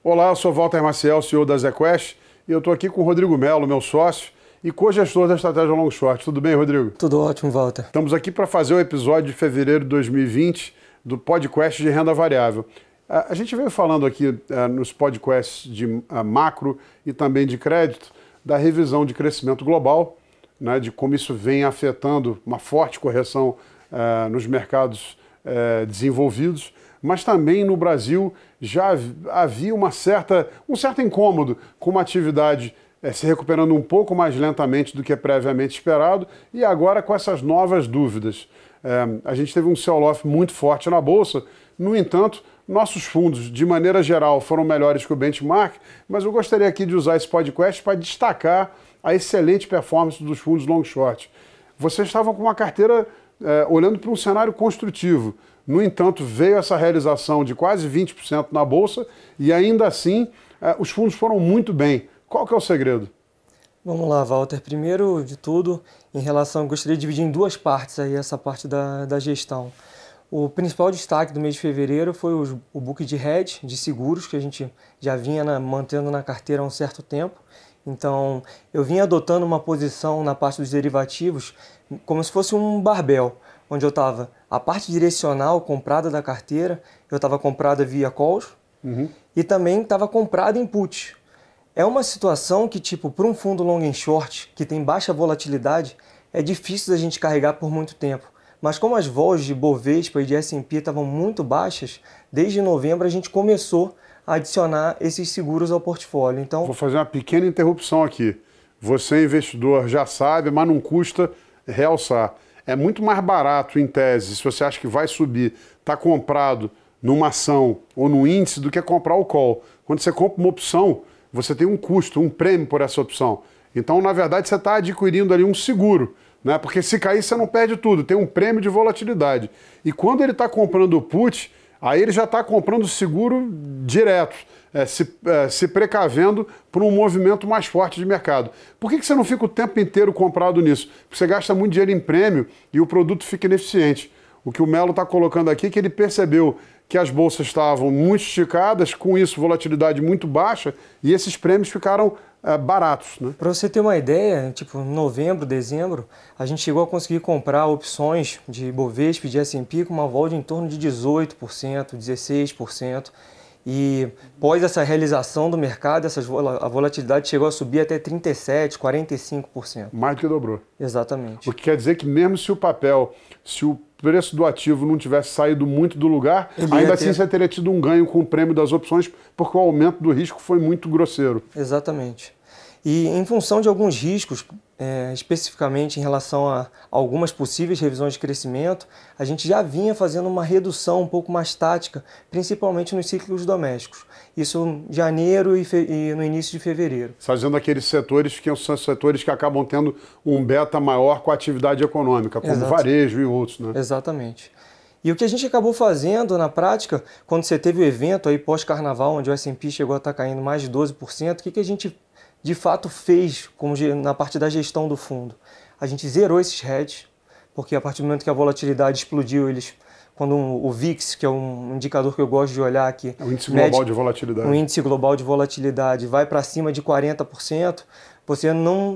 Olá, eu sou Walter Maciel, CEO da ZQuest, e eu estou aqui com o Rodrigo Mello, meu sócio e co-gestor da estratégia Long Short. Tudo bem, Rodrigo? Tudo ótimo, Walter. Estamos aqui para fazer o episódio de fevereiro de 2020 do podcast de renda variável. A gente veio falando aqui nos podcasts de macro e também de crédito da revisão de crescimento global, né, de como isso vem afetando uma forte correção nos mercados desenvolvidos, mas também no Brasil já havia um certo incômodo com uma atividade se recuperando um pouco mais lentamente do que previamente esperado e agora com essas novas dúvidas. A gente teve um sell-off muito forte na Bolsa, no entanto, nossos fundos, de maneira geral, foram melhores que o benchmark, mas eu gostaria aqui de usar esse podcast para destacar a excelente performance dos fundos long short. Vocês estavam com uma carteira olhando para um cenário construtivo. No entanto, veio essa realização de quase 20% na Bolsa e ainda assim os fundos foram muito bem. Qual que é o segredo? Vamos lá, Walter. Primeiro de tudo, gostaria de dividir em duas partes aí essa parte da gestão. O principal destaque do mês de fevereiro foi o book de hedge, de seguros, que a gente já vinha mantendo na carteira há um certo tempo. Então, eu vinha adotando uma posição na parte dos derivativos como se fosse um barbell, onde eu estava a parte direcional comprada da carteira, eu estava comprada via calls e também estava comprada em put. É uma situação que, tipo, para um fundo long and short, que tem baixa volatilidade, é difícil da gente carregar por muito tempo. Mas como as vols de Bovespa e de S&P estavam muito baixas, desde novembro a gente começou a adicionar esses seguros ao portfólio. Então, vou fazer uma pequena interrupção aqui. Você, investidor, já sabe, mas não custa realçar. É muito mais barato, em tese, se você acha que vai subir, está comprado numa ação ou no índice do que comprar o call. Quando você compra uma opção, você tem um custo, um prêmio por essa opção. Então, na verdade, você está adquirindo ali um seguro, né? Porque se cair, você não perde tudo, tem um prêmio de volatilidade. E quando ele está comprando o put, aí ele já está comprando o seguro direto, se precavendo por um movimento mais forte de mercado. Por que você não fica o tempo inteiro comprado nisso? Porque você gasta muito dinheiro em prêmio e o produto fica ineficiente. O que o Mello está colocando aqui é que ele percebeu que as bolsas estavam muito esticadas, com isso volatilidade muito baixa, e esses prêmios ficaram baratos, né? Para você ter uma ideia, tipo, em novembro, dezembro, a gente chegou a conseguir comprar opções de Bovespa e de S&P com uma vol de em torno de 18%, 16%. E após essa realização do mercado, a volatilidade chegou a subir até 37%, 45%. Mais do que dobrou. Exatamente. O que quer dizer que mesmo se o preço do ativo não tivesse saído muito do lugar, ainda assim você teria tido um ganho com o prêmio das opções, porque o aumento do risco foi muito grosseiro. Exatamente. E em função de alguns riscos, especificamente em relação a algumas possíveis revisões de crescimento, a gente já vinha fazendo uma redução um pouco mais tática, principalmente nos ciclos domésticos. Isso em janeiro e no início de fevereiro. Fazendo aqueles setores que são setores que acabam tendo um beta maior com a atividade econômica, como varejo e outros, né? Exatamente. E o que a gente acabou fazendo na prática, quando você teve o evento aí pós-carnaval, onde o S&P chegou a estar caindo mais de 12%, o que a gente de fato fez na parte da gestão do fundo? A gente zerou esses hedges, porque a partir do momento que a volatilidade explodiu, quando o VIX, que é um indicador que eu gosto de olhar aqui, o índice global de volatilidade. O índice global de volatilidade vai para cima de 40%,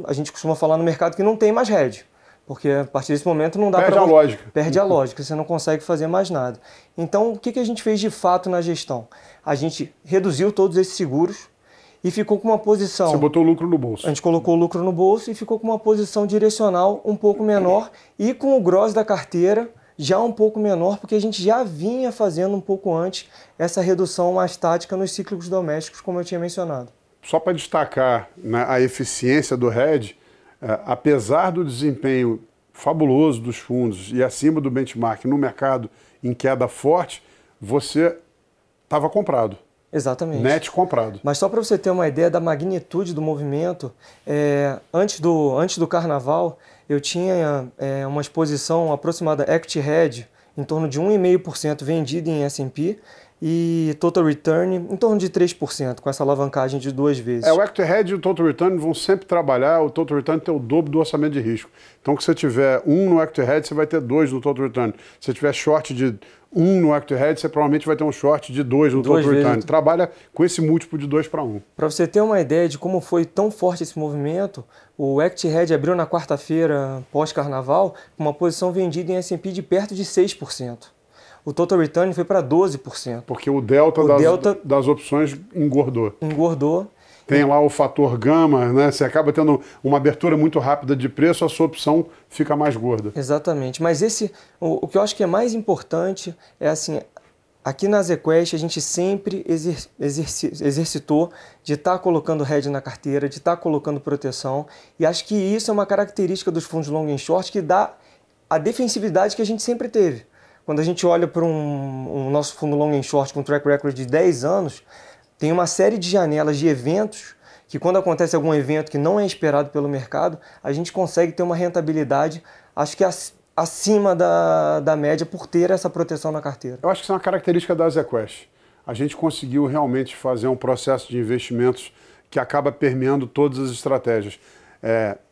a gente costuma falar no mercado que não tem mais hedge, porque a partir desse momento não dá para... Perde a lógica. Perde a lógica, você não consegue fazer mais nada. Então, o que a gente fez de fato na gestão? A gente reduziu todos esses seguros e ficou com uma posição... Você botou o lucro no bolso. A gente colocou o lucro no bolso e ficou com uma posição direcional um pouco menor e com o gross da carteira já um pouco menor, porque a gente já vinha fazendo um pouco antes essa redução mais tática nos ciclos domésticos, como eu tinha mencionado. Só para destacar, né, a eficiência do hedge, apesar do desempenho fabuloso dos fundos e acima do benchmark no mercado em queda forte, você estava comprado. Exatamente. Net comprado. Mas só para você ter uma ideia da magnitude do movimento, antes do carnaval, eu tinha uma exposição aproximada equity hedge em torno de 1,5% vendida em S&P e Total Return em torno de 3%, com essa alavancagem de 2 vezes. O Equity Hedge e o Total Return vão sempre trabalhar, o Total Return tem o dobro do orçamento de risco. Então, se você tiver 1 no Equity Hedge, você vai ter 2 no Total Return. Se você tiver short de 1 no Equity Hedge, você provavelmente vai ter um short de 2 no Total Return. Trabalha com esse múltiplo de 2 para 1. Para você ter uma ideia de como foi tão forte esse movimento, o Equity Hedge abriu na quarta-feira pós-carnaval com uma posição vendida em S&P de perto de 6%. O Total Return foi para 12%. Porque o delta das opções engordou. Engordou. Tem lá o fator gama, né? Você acaba tendo uma abertura muito rápida de preço, a sua opção fica mais gorda. Exatamente. Mas o que eu acho que é mais importante é assim, aqui na ZQuest a gente sempre exercitou de estar colocando hedge na carteira, de estar colocando proteção. E acho que isso é uma característica dos fundos long and short que dá a defensividade que a gente sempre teve. Quando a gente olha para um nosso fundo long and short com track record de 10 anos, tem uma série de janelas de eventos que quando acontece algum evento que não é esperado pelo mercado, a gente consegue ter uma rentabilidade, acho que acima da média por ter essa proteção na carteira. Eu acho que isso é uma característica da ZQuest. A gente conseguiu realmente fazer um processo de investimentos que acaba permeando todas as estratégias.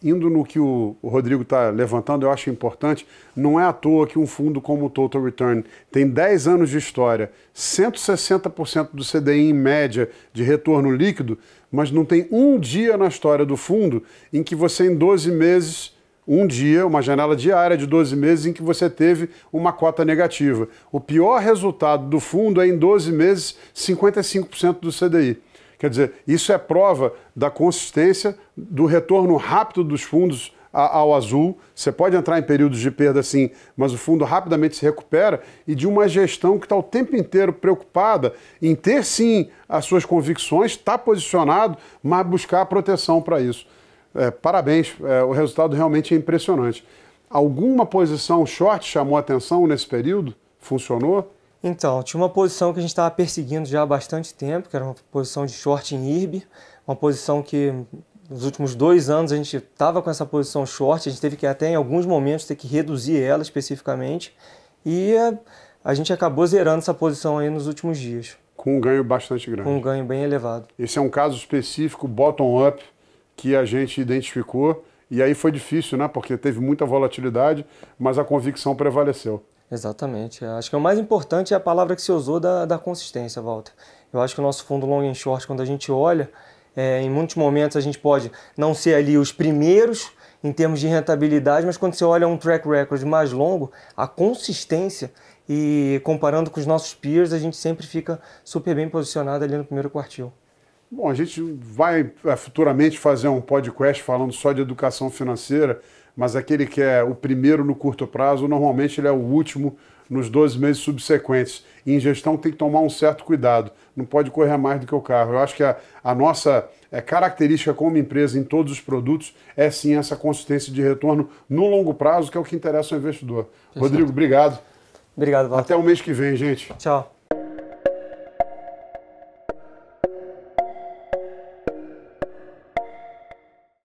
Indo no que o Rodrigo está levantando, eu acho importante, não é à toa que um fundo como o Total Return tem 10 anos de história, 160% do CDI em média de retorno líquido, mas não tem um dia na história do fundo em que você em 12 meses, um dia, uma janela diária de 12 meses em que você teve uma cota negativa. O pior resultado do fundo é em 12 meses, 55% do CDI. Quer dizer, isso é prova da consistência, do retorno rápido dos fundos ao azul. Você pode entrar em períodos de perda sim, mas o fundo rapidamente se recupera e de uma gestão que está o tempo inteiro preocupada em ter sim as suas convicções, estar posicionado, mas buscar a proteção para isso. Parabéns, o resultado realmente é impressionante. Alguma posição short chamou a atenção nesse período? Funcionou? Então, tinha uma posição que a gente estava perseguindo já há bastante tempo, que era uma posição de short em IRB, uma posição que nos últimos 2 anos a gente estava com essa posição short, a gente teve que até em alguns momentos ter que reduzir ela especificamente, e a gente acabou zerando essa posição aí nos últimos dias. Com um ganho bastante grande. Com um ganho bem elevado. Esse é um caso específico, bottom-up, que a gente identificou, e aí foi difícil, né? Porque teve muita volatilidade, mas a convicção prevaleceu. Exatamente. Acho que o mais importante é a palavra que você usou da consistência, Walter. Eu acho que o nosso fundo long and short, quando a gente olha, em muitos momentos a gente pode não ser ali os primeiros em termos de rentabilidade, mas quando você olha um track record mais longo, a consistência e comparando com os nossos peers, a gente sempre fica super bem posicionado ali no primeiro quartil. Bom, a gente vai futuramente fazer um podcast falando só de educação financeira, mas aquele que é o primeiro no curto prazo, normalmente ele é o último nos 12 meses subsequentes. E em gestão tem que tomar um certo cuidado, não pode correr mais do que o carro. Eu acho que a nossa característica como empresa em todos os produtos é sim essa consistência de retorno no longo prazo, que é o que interessa ao investidor. Perfeito. Rodrigo, obrigado. Obrigado, Walter. Até o mês que vem, gente. Tchau.